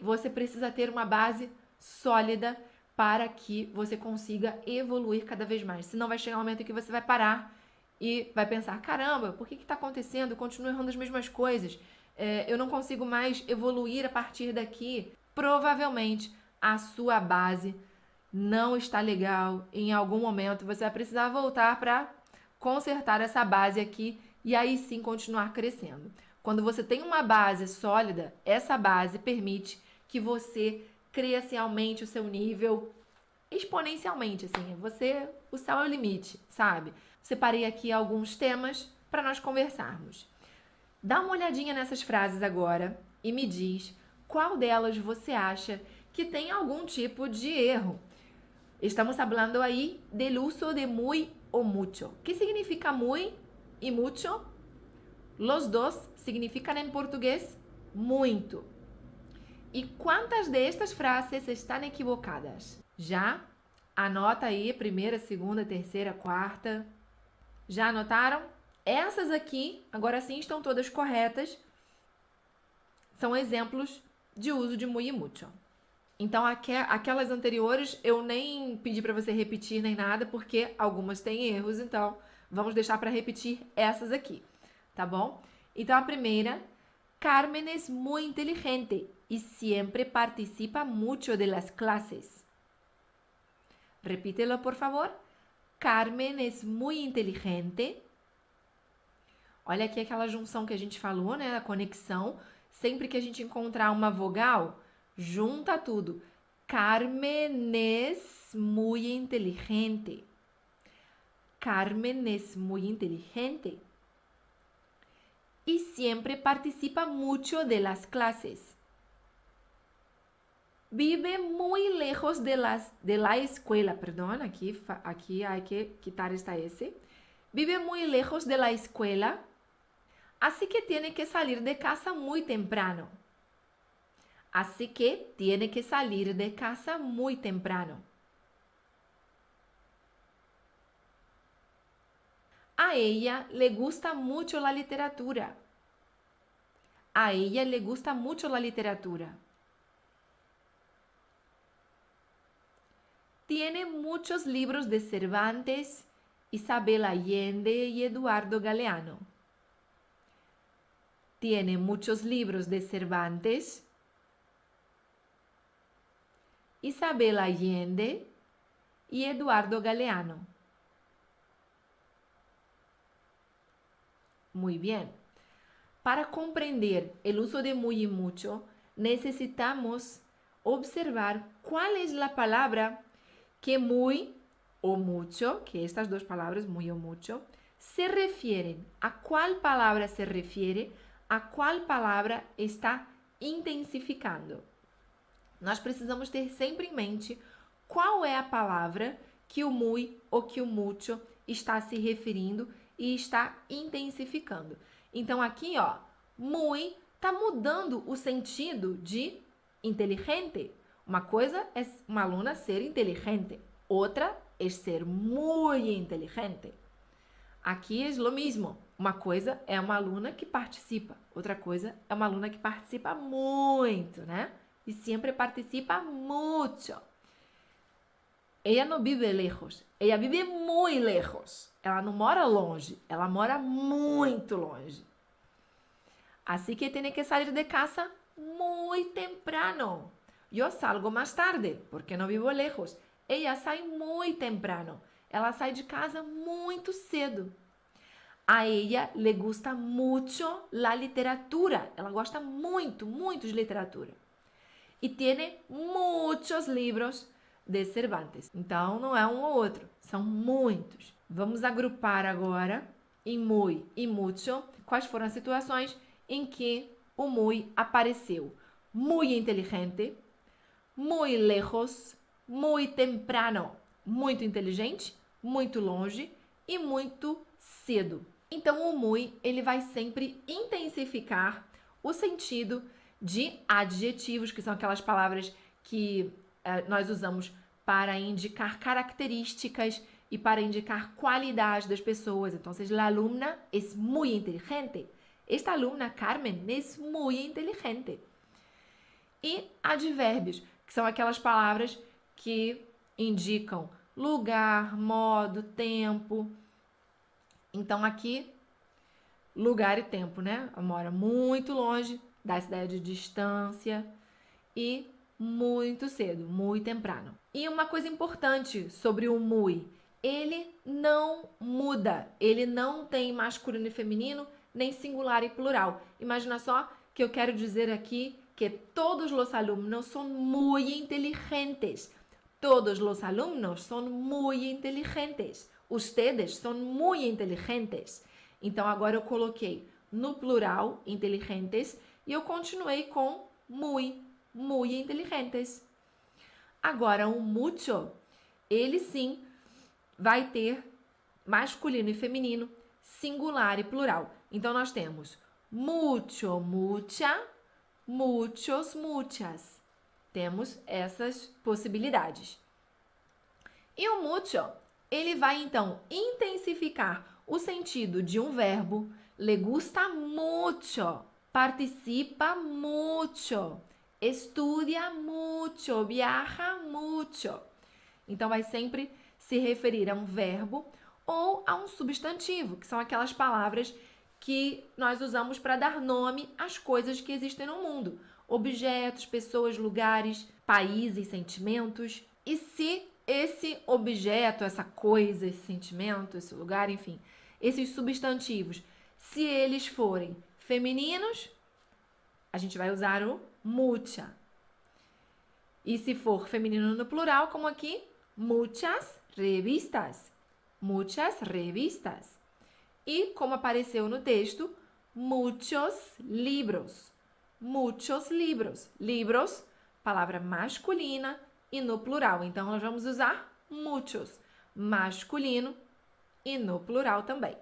você precisa ter uma base sólida para que você consiga evoluir cada vez mais. Senão vai chegar um momento em que você vai parar e vai pensar, caramba, por que está acontecendo? Eu continuo errando as mesmas coisas. Eu não consigo mais evoluir a partir daqui. Provavelmente a sua base não está legal. Em algum momento você vai precisar voltar para consertar essa base aqui e aí sim continuar crescendo. Quando você tem uma base sólida, essa base permite que você cresça e aumente o seu nível exponencialmente, assim. O céu é o limite, sabe? Separei aqui alguns temas para nós conversarmos. Dá uma olhadinha nessas frases agora e me diz qual delas você acha que tem algum tipo de erro. Estamos falando aí del uso de muy o mucho. O que significa muy e mucho? Los dos significam em português muito. E quantas destas frases estão equivocadas? Já? Anota aí, primeira, segunda, terceira, quarta. Já anotaram? Essas aqui, agora sim, estão todas corretas. São exemplos de uso de muy e mucho. Então, aquelas anteriores eu nem pedi para você repetir nem nada, porque algumas têm erros, então vamos deixar para repetir essas aqui, tá bom? Então, a primeira, Carmen es muy inteligente y siempre participa mucho de las clases. Repítelo, por favor. Carmen es muy inteligente. Olha aqui aquela junção que a gente falou, né? A conexão. Sempre que a gente encontrar uma vogal, junta tudo. Carmen es muy inteligente. Carmen es muy inteligente. Y siempre participa mucho de las clases. Vive muy lejos de la escuela. Perdón, aquí hay que quitar esta S. Vive muy lejos de la escuela. Así que tiene que salir de casa muy temprano. Así que tiene que salir de casa muy temprano. A ella le gusta mucho la literatura. A ella le gusta mucho la literatura. Tiene muchos libros de Cervantes, Isabel Allende y Eduardo Galeano. Tiene muchos libros de Cervantes, Isabel Allende y Eduardo Galeano. Muy bien. Para comprender el uso de muy y mucho, necesitamos observar cuál es la palabra que muy o mucho, que estas dos palabras, muy o mucho, se refieren. ¿A cuál palabra se refiere? ¿A cuál palabra está intensificando? Nós precisamos ter sempre em mente qual é a palavra que o muy ou que o mucho está se referindo e está intensificando. Então aqui, ó, muy está mudando o sentido de inteligente. Uma coisa é uma aluna ser inteligente, outra é ser muy inteligente. Aqui é lo mismo. Uma coisa é uma aluna que participa, outra coisa é uma aluna que participa muito, né? E sempre participa mucho. Ella não vive lejos, ella vive muy lejos. Ela não mora longe, ela mora muito longe. Así que tiene que salir de casa muy temprano. Yo salgo más tarde, porque no vivo lejos. Ella sai muy temprano. Ela sai de casa muito cedo. A ella le gusta mucho la literatura. Ela gosta muito, muito de literatura. E tiene muchos libros de Cervantes. Então, não é um ou outro, são muitos. Vamos agrupar agora em muy e mucho quais foram as situações em que o muy apareceu. Muy inteligente, muy lejos, muy temprano. Muito inteligente, muito longe e muito cedo. Então, o muy, ele vai sempre intensificar o sentido de adjetivos, que são aquelas palavras que nós usamos para indicar características e para indicar qualidade das pessoas. Então, la alumna es muy inteligente. Esta alumna, Carmen, es muy inteligente. E advérbios, que são aquelas palavras que indicam lugar, modo, tempo. Então, aqui, lugar e tempo, né? Mora muito longe, dá essa ideia de distância, e muito cedo, muito temprano. E uma coisa importante sobre o muy, ele não muda, ele não tem masculino e feminino, nem singular e plural. Imagina só que eu quero dizer aqui que todos os alumnos são muy inteligentes. Todos os alumnos são muy inteligentes. Ustedes são muy inteligentes. Então, agora eu coloquei no plural, inteligentes, e eu continuei com muy inteligentes. Agora, o mucho, ele sim vai ter masculino e feminino, singular e plural. Então, nós temos mucho, mucha, muchos, muchas. Temos essas possibilidades. E o mucho, ele vai então intensificar o sentido de um verbo. Le gusta mucho, participa mucho, estudia mucho, viaja mucho. Então, vai sempre se referir a um verbo ou a um substantivo, que são aquelas palavras que nós usamos para dar nome às coisas que existem no mundo. Objetos, pessoas, lugares, países, sentimentos. E se esse objeto, essa coisa, esse sentimento, esse lugar, enfim, esses substantivos, se eles forem femininos, a gente vai usar o mucha. E se for feminino no plural, como aqui, muchas revistas. Muchas revistas. E, como apareceu no texto, muchos libros. Muchos libros. Libros, palavra masculina e no plural. Então, nós vamos usar muchos, masculino e no plural também.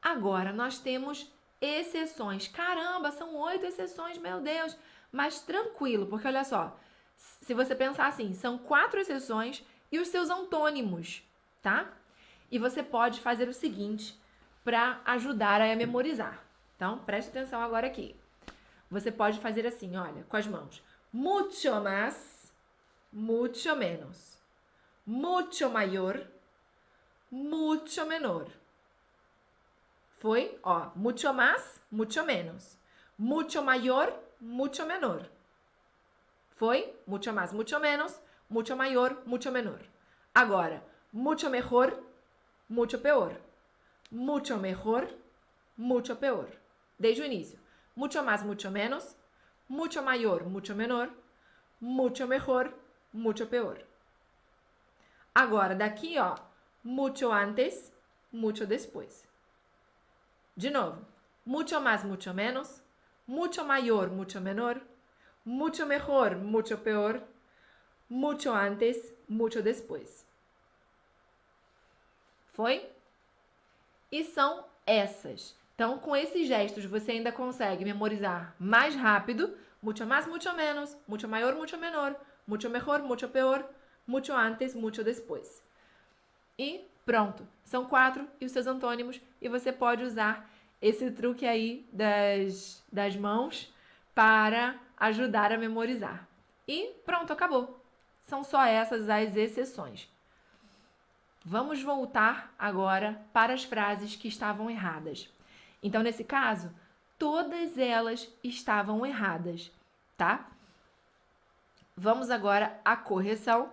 Agora, nós temos exceções. Caramba, são 8 exceções, meu Deus. Mas tranquilo, porque olha só, se você pensar assim, são 4 exceções e os seus antônimos, tá? E você pode fazer o seguinte para ajudar a memorizar. Então, preste atenção agora aqui. Você pode fazer assim, olha, com as mãos. Mucho más, mucho menos. Mucho mayor, mucho menor. Foi? Ó, mucho más, mucho menos. Mucho mayor, mucho menor. Foi? Mucho más, mucho menos. Mucho mayor, mucho menor. Agora, mucho mejor, mucho peor. Mucho mejor, mucho peor. Desde o início. Mucho más, mucho menos. Mucho mayor, mucho menor. Mucho mejor, mucho peor. Agora, daqui, ó. Mucho antes, mucho después. De novo. Mucho más, mucho menos. Mucho mayor, mucho menor. Mucho mejor, mucho peor. Mucho antes, mucho después. Foi? E são essas. Então, com esses gestos, você ainda consegue memorizar mais rápido. Mucho más, mucho menos. Mucho mayor, mucho menor. Mucho mejor, mucho peor. Mucho antes, mucho después. E pronto. São 4 e os seus antônimos. E você pode usar esse truque aí das mãos para ajudar a memorizar. E pronto, acabou. São só essas as exceções. Vamos voltar agora para as frases que estavam erradas. Então, nesse caso, todas elas estavam erradas, tá? Vamos agora à correção